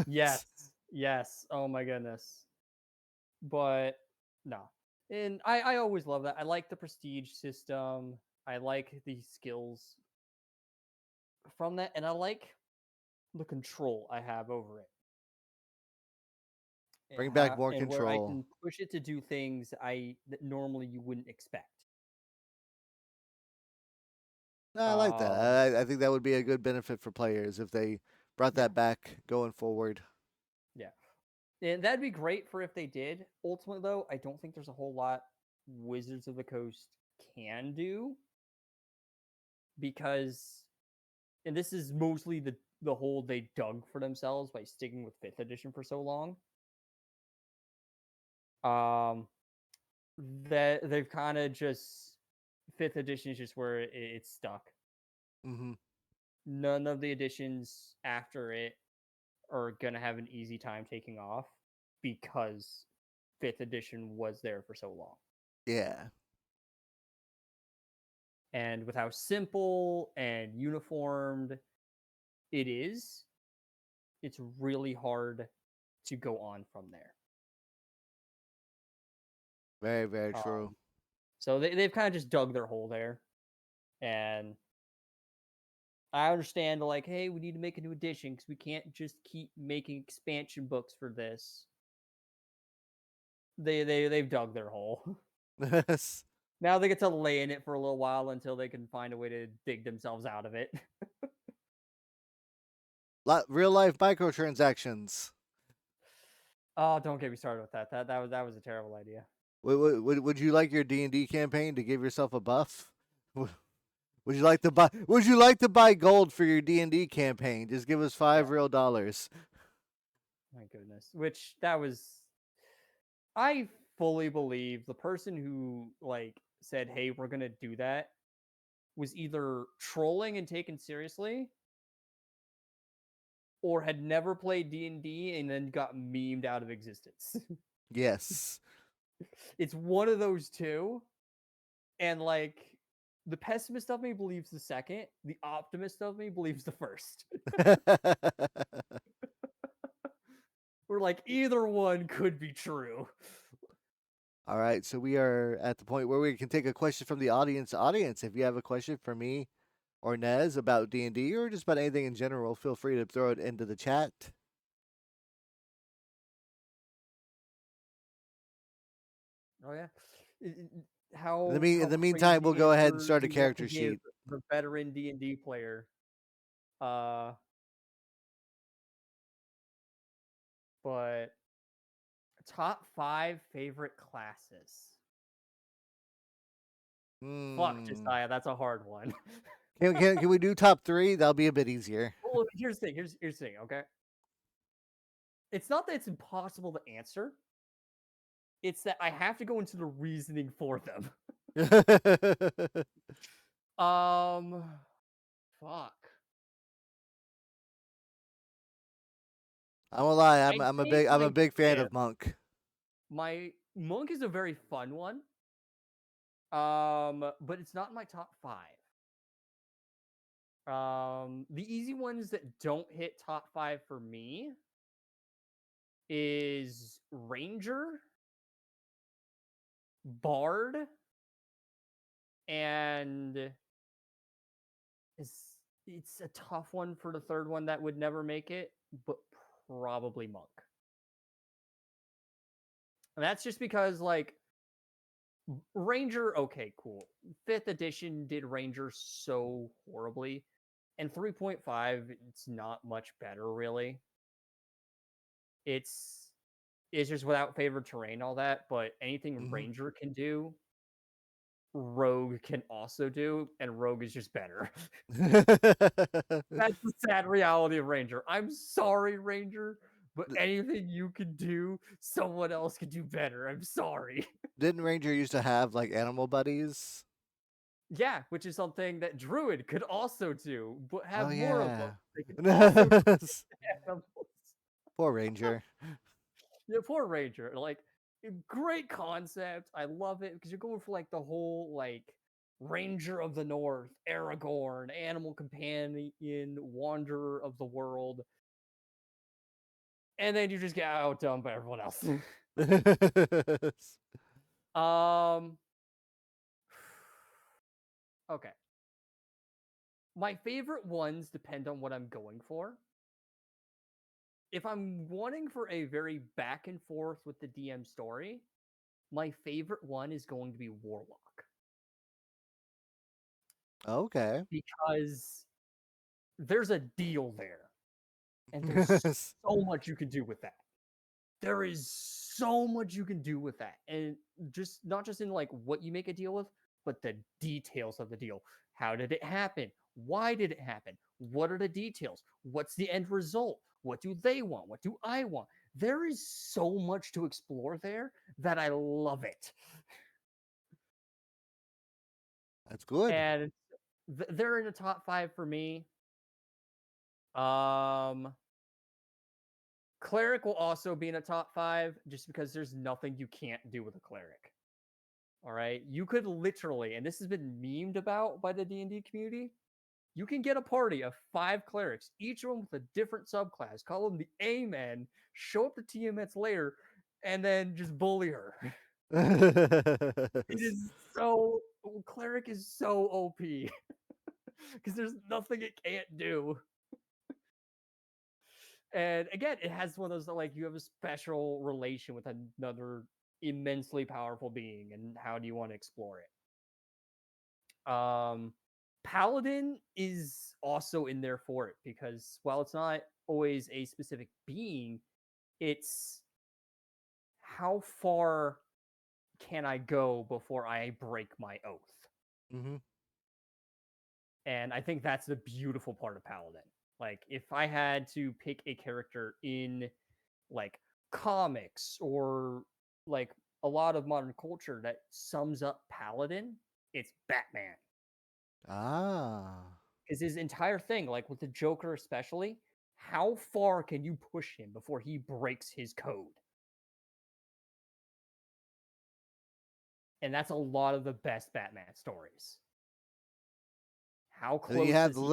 Yes. Yes. Oh my goodness. But no. And I always love that. I like the prestige system. I like the skills from that, and I like the control I have over it. Bring back more And where I control. can push it to do things that normally you wouldn't expect. No, I like that. Um, I think that would be a good benefit for players if they brought yeah, that back going forward. yeah. And that'd be great for if they did. Ultimately, though, I don't think there's a whole lot Wizards of the Coast can do because, and this is mostly the hole they dug for themselves by sticking with fifth edition for so long. Um, that they've kind of just fifth edition is just where it's stuck. Hmm. None of the editions after it are gonna have an easy time taking off because fifth edition was there for so long. Yeah. And with how simple and uniformed it is, it's really hard to go on from there. Very, very true. Um, so they've kind of just dug their hole there. And I understand, like, hey, we need to make a new edition because we can't just keep making expansion books for this. They've dug their hole. Now they get to lay in it for a little while until they can find a way to dig themselves out of it. Real life microtransactions. Oh, don't get me started with that. That was a terrible idea. Would you like your D&D campaign to give yourself a buff? Would you like to buy? Would you like to buy gold for your D&D campaign? Just give us Yeah, $5 real. my goodness. Which that was, I fully believe the person who like said, "Hey, we're gonna do that," was either trolling and taken seriously, or had never played D&D and then got memed out of existence. Yes. It's one of those two, and like the pessimist of me believes the second, the optimist of me believes the first. We're like either one could be true. All right, so we are at the point where we can take a question from the audience. Audience, if you have a question for me or Nez about D&D or just about anything in general, feel free to throw it into the chat. Oh yeah. In How the meantime, we'll crazy go ahead and answer start do a you want to character give sheet. the veteran D&D player? Uh, but top 5 favorite classes. Fuck, Hmm. Josiah, that's a hard one. Can we do top 3? That'll be a bit easier. Well, here's the thing. Here's the thing. Okay, it's not that it's impossible to answer. It's that I have to go into the reasoning for them. Um, fuck. I'm gonna lie. I think I'm a my big fan fifth, of Monk. my monk is a very fun one. But it's not in my top 5. The easy ones that don't hit top 5 for me is Ranger, Bard, and it's a tough one for the third one that would never make it, but probably Monk. And that's just because like Ranger, okay, cool. 5th edition did Ranger so horribly. And 3.5, it's not much better really. It's just without favored terrain, all that, but anything Mm-hmm. Ranger can do, Rogue can also do, and Rogue is just better. That's the sad reality of Ranger. I'm sorry, Ranger, but anything you can do, someone else can do better. I'm sorry. Didn't Ranger used to have like animal buddies? Yeah, which is something that Druid could also do, but Oh have more of them. yeah. They can also do animals. Poor Ranger. Yeah, poor Ranger. Like, great concept. I love it because you're going for like the whole like Ranger of the North, Aragorn, animal companion, wanderer of the world, and then you just get outdone by everyone else. um, okay. My favorite ones depend on what I'm going for. If I'm wanting for a very back and forth with the DM story, my favorite one is going to be Warlock. Okay. Because there's a deal there. And there's so much you can do with that. There is so much you can do with that. And just not just in like what you make a deal with, but the details of the deal. How did it happen? Why did it happen? What are the details? What's the end result? What do they want? What do I want? There is so much to explore there that I love it. That's good. And they're in the top 5 for me. Um Cleric will also be in a top 5 just because there's nothing you can't do with a cleric. All right? You could literally, and this has been memed about by the D&D community, you can get a party of 5 clerics, each one with a different subclass, call them the A-men, show up to Tiamat's lair, and then just bully her. It is so cleric is so OP because there's nothing it can't do. And again, it has one of those that, like, you have a special relation with another immensely powerful being, and how do you want to explore it? Paladin is also in there for it because while it's not always a specific being, it's how far can I go before I break my oath? Mm-hmm. And I think that's the beautiful part of Paladin. Like, if I had to pick a character in like comics or like a lot of modern culture that sums up Paladin, it's Batman. Ah. Because his entire thing, like with the Joker especially, how far can you push him before he breaks his code? And that's a lot of the best Batman stories. How And you close have is he? the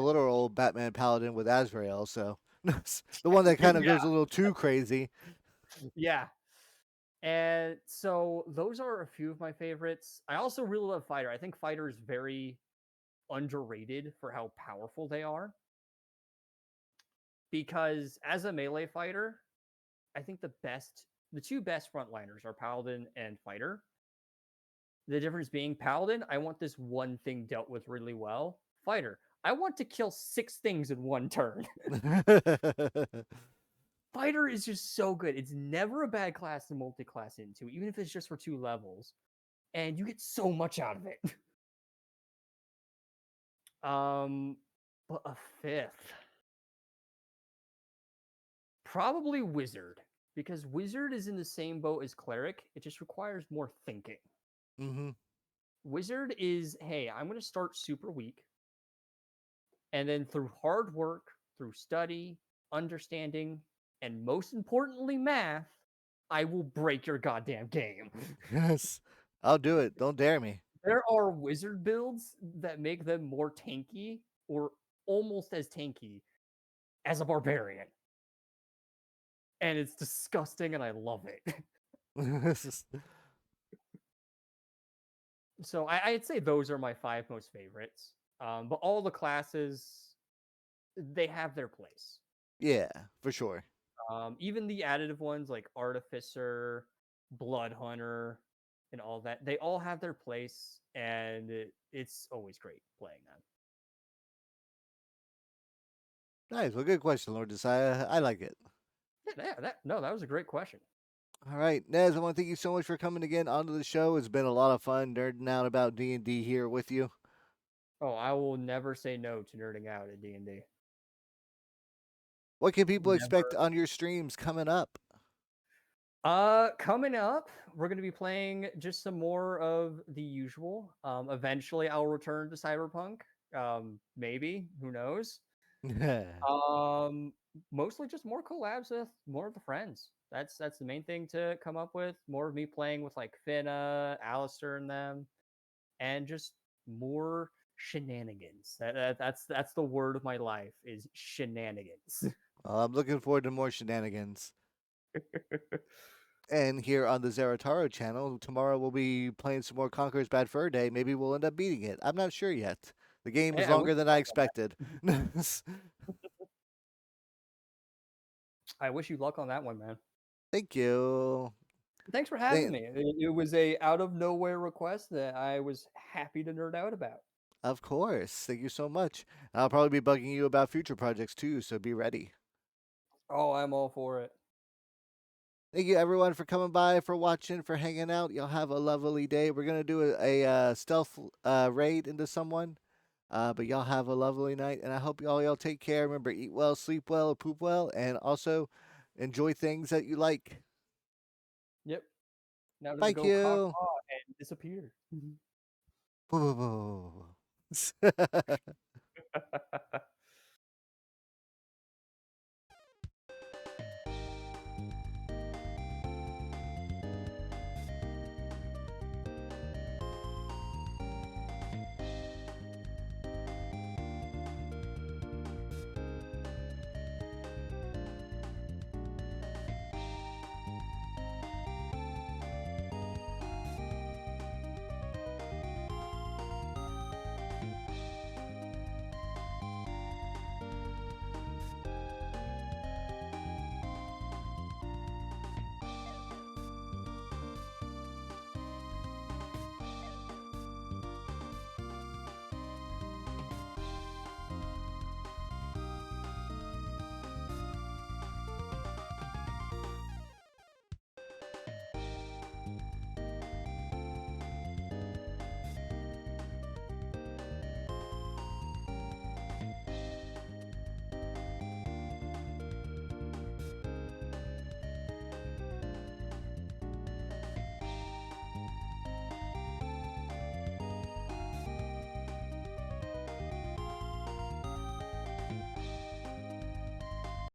literal Batman Paladin with Azrael, so the one that kind of Yeah, goes a little too crazy. yeah. And so those are a few of my favorites. I also really love Fighter. I think Fighter is very underrated for how powerful they are. Because as a melee fighter, I think the two best frontliners are Paladin and Fighter. The difference being Paladin, I want this one thing dealt with really well. Fighter, I want to kill 6 things in one turn. Fighter is just so good. It's never a bad class to multi-class into, even if it's just for 2 levels. And you get so much out of it. But a 5th. Probably Wizard. Because Wizard is in the same boat as Cleric. It just requires more thinking. Mm-hmm. Wizard is, hey, I'm going to start super weak. And then through hard work, through study, understanding, and most importantly, math, I will break your goddamn game. Yes, I'll do it. Don't dare me. There are wizard builds that make them more tanky or almost as tanky as a barbarian. and it's disgusting, and I love it. So I'd say those are my 5 most favorites. But all the classes, they have their place. Yeah, for sure. Even the additive ones like Artificer, Blood Hunter, and all that, they all have their place, and it's always great playing them. Nice. Well, good question, Lord Josiah. I like it. That was a great question. All right, Nez, I want to thank you so much for coming again onto the show. It's been a lot of fun nerding out about D&D here with you. Oh, I will never say no to nerding out at D&D. What can people expect Never. on your streams coming up? Coming up, we're gonna be playing just some more of the usual. Eventually, I'll return to Cyberpunk. Maybe, who knows? Um, Mostly just more collabs with more of the friends. That's the main thing to come up with. More of me playing with like Finna, Alistair, and them, and just more shenanigans. That's the word of my life is shenanigans. I'm looking forward to more shenanigans. And here on the Zarataro channel, tomorrow we'll be playing some more Conqueror's Bad Fur Day. Maybe we'll end up beating it. I'm not sure yet. The game Hey, is I wish longer you than I luck on expected. that. I wish you luck on that one, man. Thank you. Thanks for having me. It was a out of nowhere request that I was happy to nerd out about. Of course. Thank you so much. I'll probably be bugging you about future projects too, so be ready. Oh, I'm all for it. Thank you everyone for coming by, for watching, for hanging out. Y'all have a lovely day. We're gonna do a stealth raid into someone, but y'all have a lovely night, and I hope y'all take care. Remember, eat well, sleep well, poop well, and also enjoy things that you like. Yep. Now to Thank go caw you. caw and disappear.